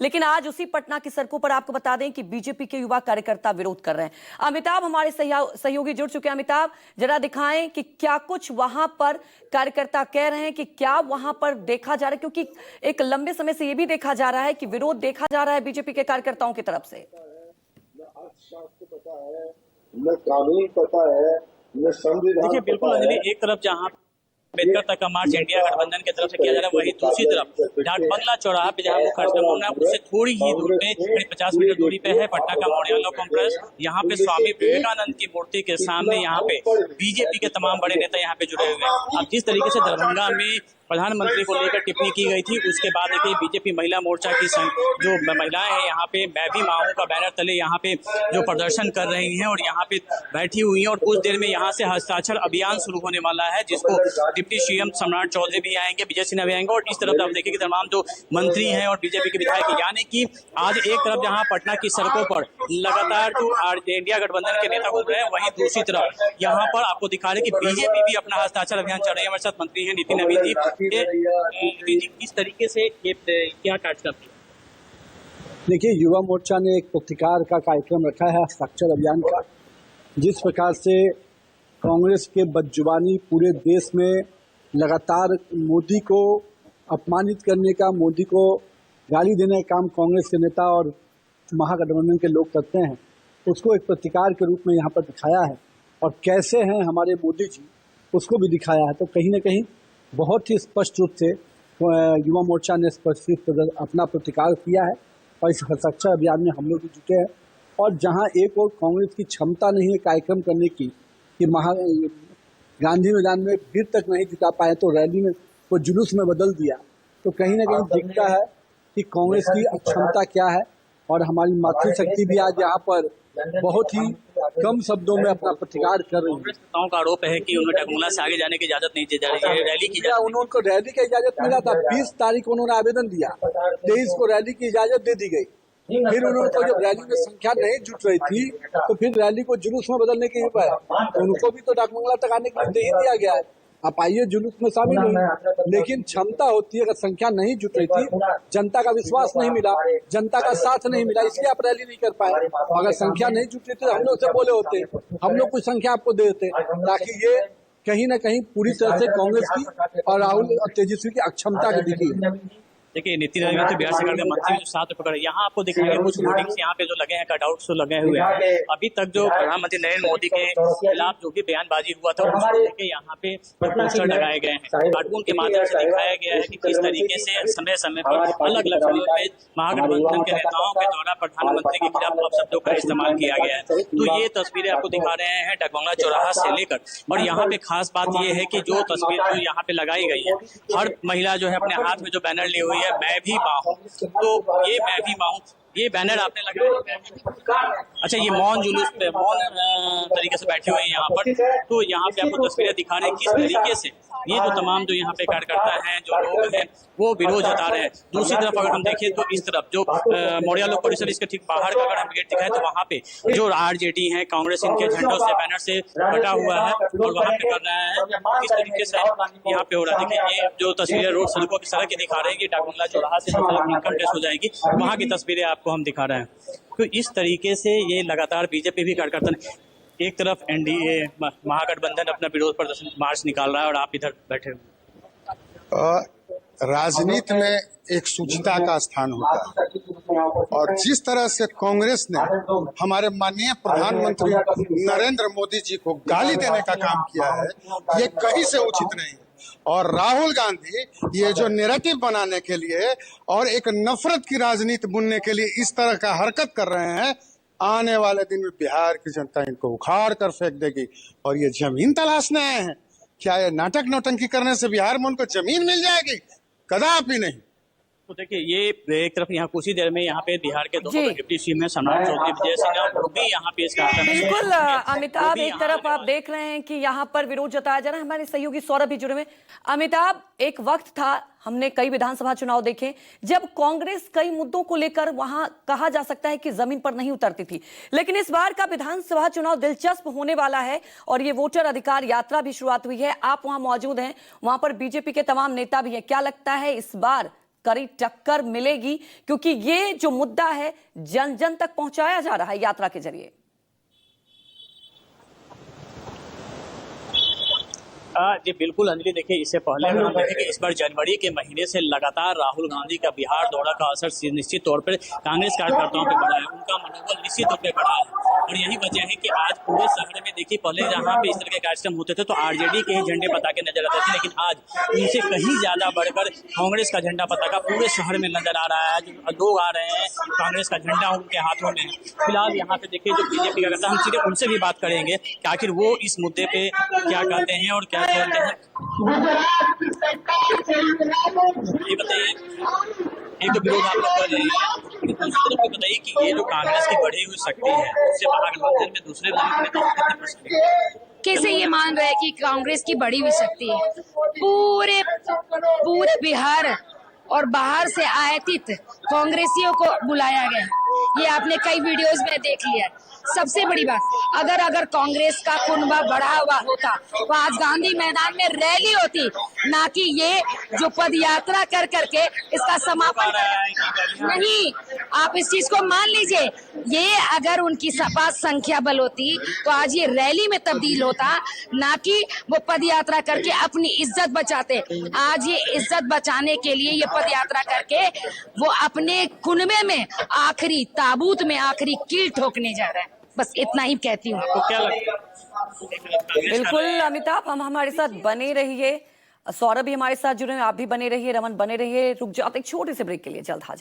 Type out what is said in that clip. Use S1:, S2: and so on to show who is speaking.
S1: लेकिन आज उसी पटना की सड़कों पर आपको बता दें कि बीजेपी के युवा कार्यकर्ता विरोध कर रहे हैं। अमिताभ हमारे सहयोगी जुड़ चुके हैं। अमिताभ, जरा दिखाएं कि क्या कुछ वहां पर कार्यकर्ता कह रहे हैं, कि क्या वहां पर देखा जा रहा है, क्योंकि एक लंबे समय से यह भी देखा जा रहा है कि विरोध देखा जा रहा है बीजेपी के कार्यकर्ताओं की तरफ से।
S2: न कानून पता है, न संविधान।
S3: देखिए, बिल्कुल अंजलि, एक तरफ जहां अम्बेडकर तक का मार्च इंडिया गठबंधन की तरफ से किया जा रहा है, वही दूसरी तरफ डाक बंगला चौराहा पे जहां वो कार्यक्रम होना है, उससे थोड़ी ही दूर पे, करीब 50 मीटर दूरी पे है पटना का मोड़ियालो कॉम्प्लेक्स। यहाँ पे स्वामी विवेकानंद की मूर्ति के सामने यहाँ पे बीजेपी के तमाम बड़े नेता यहाँ पे जुड़े हुए हैं। अब जिस तरीके से दरभंगा में प्रधानमंत्री को लेकर टिप्पणी की गई थी, उसके बाद देखिए बीजेपी महिला मोर्चा की जो महिलाएं हैं यहाँ पे मैं भी माँ हूं का बैनर तले यहाँ पे जो प्रदर्शन कर रही हैं और यहाँ पे बैठी हुई हैं। और कुछ देर में यहाँ से हस्ताक्षर अभियान शुरू होने वाला है, जिसको डिप्टी सीएम सम्राट चौधरी भी आएंगे, विजय सिन्हा भी आएंगे। और इस तरफ आप देखिए कि तमाम जो मंत्री हैं और बीजेपी के विधायक, यानी कि आज एक तरफ जहाँ पटना की सड़कों पर लगातार जो इंडिया गठबंधन के नेता घूम रहे हैं, वहीं दूसरी तरफ यहाँ पर आपको दिखा रहे कि बीजेपी भी अपना हस्ताक्षर अभियान चल रही है। हमारे साथ मंत्री हैं नितिन नवीन जी। किस तरीके से ये क्या कार्यक्रम?
S4: देखिए, युवा मोर्चा ने एक पत्रकार का कार्यक्रम रखा है हस्ताक्षर अभियान का। जिस प्रकार से कांग्रेस के बदजुबानी पूरे देश में लगातार मोदी को अपमानित करने का, मोदी को गाली देने का काम कांग्रेस के नेता और महागठबंधन के लोग करते हैं, उसको एक पत्रकार के रूप में यहाँ पर दिखाया है। और कैसे हैं हमारे मोदी जी, उसको भी दिखाया है। तो कहीं ना कहीं बहुत ही स्पष्ट रूप से युवा मोर्चा ने स्पष्ट अपना प्रतिकार किया है और इस हस्ताक्षर अभियान में हम लोग भी जुटे हैं। और जहां एक और कांग्रेस की क्षमता नहीं है कार्यक्रम करने की कि गांधी मैदान में भीड़ तक नहीं जुटा पाए तो रैली में वो जुलूस में बदल दिया, तो कहीं ना कहीं दिखता है कि कांग्रेस की अक्षमता क्या है। और हमारी मातृशक्ति भी आज यहाँ पर बहुत ही कम शब्दों में अपना प्रतिकार कर रही है।
S3: कांग्रेस नेताओं का आरोप है कि उन्हें डगमुला से आगे जाने की इजाजत नहीं दी जा रही है, रैली की इजाजत।
S4: उनको रैली की इजाजत मिला था, 20 तारीख को उन्होंने आवेदन दिया, 23 को रैली की इजाजत दे दी गई। फिर उनको जब रैली में संख्या नहीं जुट रही थी तो फिर रैली को जुलूस में बदलने के उपाय उनको भी तो डाकबंगला तक आने के लिए दे ही दिया गया है। आप आइए, जुलूस में शामिल हुई, लेकिन क्षमता होती है, अगर संख्या नहीं जुट रही थी, जनता का विश्वास नहीं मिला, जनता का साथ नहीं मिला, इसलिए आप रैली नहीं कर पाए। अगर संख्या नहीं जुट रही थी तो हम लोग से बोले होते, हम लोग कुछ संख्या आपको दे देते, ताकि ये कहीं ना कहीं पूरी तरह से कांग्रेस की और राहुल और तेजस्वी की अक्षमता की दिखी।
S3: देखिए, नितिन नवीन तो बिहार सरकार के मंत्री जो साथ में पकड़े, यहाँ आपको दिखाएंगे कुछ होर्डिंग्स यहाँ पे जो लगे हैं, कटआउट्स जो लगे हुए हैं। अभी तक जो प्रधानमंत्री नरेंद्र मोदी के खिलाफ जो भी बयानबाजी हुआ था, उसको लेके यहाँ पे पोस्टर लगाए गए हैं। कार्टून के माध्यम से दिखाया गया है कि किस तरीके से समय समय पर अलग अलग समय पे महागठबंधन के नेताओं के द्वारा प्रधानमंत्री के खिलाफ अपशब्दों का इस्तेमाल किया गया है। तो ये तस्वीरें आपको दिखा रहे हैं डगबंगला चौराहा से लेकर। और यहाँ पे खास बात ये है कि जो तस्वीर जो यहाँ पे लगाई गई है, हर महिला जो है अपने हाथ में जो बैनर ली हुई है, मैं भी माँ हूँ, तो ये मैं भी माँ हूँ, ये बैनर आपने लगाया। अच्छा, ये मौन जुलूस पे मौन तरीके से बैठे हुए हैं यहाँ पर। तो यहाँ पे आपको तस्वीरें दिखा रहे हैं किस तरीके से ये जो तमाम जो यहाँ पे कार्यकर्ता हैं, जो लोग हैं, वो विरोध जता रहे हैं। दूसरी तरफ अगर हम देखें तो इस तरफ जो मोड़ियालो परिसर, इसके ठीक बाहर का अगर हम गेट दिखाएं तो वहाँ पे जो आरजेडी है, कांग्रेस इनके झंडों से, बैनर से बटा हुआ है और वहाँ पे कर रहे हैं। किस तरीके से यहाँ पे हो रहा है, देखिए ये जो तस्वीरें रोड सड़कों की सड़क की दिखा रहे हैं कि डाकबंगला चौराहा से इनकम टैक्स हो जाएगी, वहाँ की तस्वीरें आपको हम दिखा रहे हैं। तो इस तरीके से ये लगातार बीजेपी भी कार्यकर्ता ने, एक तरफ एनडीए महागठबंधन अपना विरोध प्रदर्शन मार्च निकाल रहा है और आप इधर बैठे हुए।
S2: राजनीति में एक शुचिता का स्थान होता है, और जिस तरह से कांग्रेस ने हमारे माननीय प्रधानमंत्री नरेंद्र मोदी जी को गाली देने का काम किया है, ये कहीं से उचित नहीं है। और राहुल गांधी ये जो नैरेटिव बनाने के लिए और एक नफरत की राजनीति बुनने के लिए इस तरह का हरकत कर रहे हैं, आने वाले दिन में बिहार की जनता इनको उखाड़ कर फेंक देगी। और ये जमीन तलाशने आए हैं, क्या ये नाटक नौटंकी करने से बिहार में उनको जमीन मिल जाएगी? कदापि नहीं।
S3: तो देखिए, ये एक तरफ यहाँ कुछ ही देर में यहाँ पे बिहार के दोनों डिप्टी सीएम है, सम्राट चौधरी, विजय सिन्हा, वो भी यहाँ पे इसका
S1: बिल्कुल अमिताभ, एक तरफ आप देख रहे हैं कि यहाँ पर विरोध जताया जा रहा है। हमारे सहयोगी सौरभ भी जुड़े हुए। अमिताभ, एक वक्त था, हमने कई विधानसभा चुनाव देखे, जब कांग्रेस कई मुद्दों को लेकर वहां कहा जा सकता है कि जमीन पर नहीं उतरती थी, लेकिन इस बार का विधानसभा चुनाव दिलचस्प होने वाला है और ये वोटर अधिकार यात्रा भी शुरुआत हुई है। आप वहां मौजूद हैं, वहां पर बीजेपी के तमाम नेता भी हैं। क्या लगता है इस बार कड़ी टक्कर मिलेगी, क्योंकि ये जो मुद्दा है जन जन तक पहुंचाया जा रहा है यात्रा के जरिए।
S3: जी बिल्कुल अंजलि, देखिए इससे पहले अगर हम देखें कि इस बार जनवरी के महीने से लगातार राहुल गांधी का बिहार दौरा का असर निश्चित तौर पर कांग्रेस कार्यकर्ताओं पर बढ़ा है, उनका मनोबल निश्चित तौर पर बढ़ा है। और यही वजह है कि आज पूरे शहर में देखिए, पहले जहाँ पे इस तरह के कार्यक्रम होते थे तो आरजेडी के ही झंडे पताके नजर आते थे, लेकिन आज उनसे कहीं ज्यादा बढ़कर कांग्रेस का झंडा पताका पूरे शहर में नजर आ रहा है। जो लोग आ रहे हैं, कांग्रेस का झंडा उनके हाथों में है। फिलहाल यहाँ पे देखिए जो बीजेपी का करता है, हम सीधे उनसे भी बात करेंगे कि आखिर वो इस मुद्दे पे क्या कहते हैं और क्या कहते हैं। ये बताइए, एक तो विरोध आप लोग कर रहे हैं, लेकिन दूसरी तरफ बताइए कि ये जो कांग्रेस की बढ़ी हुई शक्ति है, उससे महागठबंधन में दूसरे दलों के नेताओं को कितने प्रश्न
S5: कैसे ये मान रहे हैं कि कांग्रेस की बड़ी हुई शक्ति है? पूरे बिहार और बाहर से आयातित कांग्रेसियों को बुलाया गया, ये आपने कई वीडियोस में देख लिया। सबसे बड़ी बात, अगर कांग्रेस का कुनबा बढ़ा हुआ होता तो आज गांधी मैदान में रैली होती, ना कि ये जो पद यात्रा कर करके इसका समापन नहीं। आप इस चीज को मान लीजिए, ये अगर उनकी सपा संख्या बल होती तो आज ये रैली में तब्दील होता, ना कि वो पद यात्रा करके अपनी इज्जत बचाते। आज ये इज्जत बचाने के लिए ये पद यात्रा करके वो अपने कुनबे में आखिरी ताबूत में आखिरी कील ठोकने जा रहा है। बस इतना ही कहती हूँ।
S3: आपको क्या लगता है?
S1: बिल्कुल अमिताभ, हम हमारे साथ बने रहिए, सौरभ भी हमारे साथ जुड़े हैं, आप भी बने रहिए, रमन बने रहिए। रुक जाते एक छोटे से ब्रेक के लिए, जल्द हाजिर।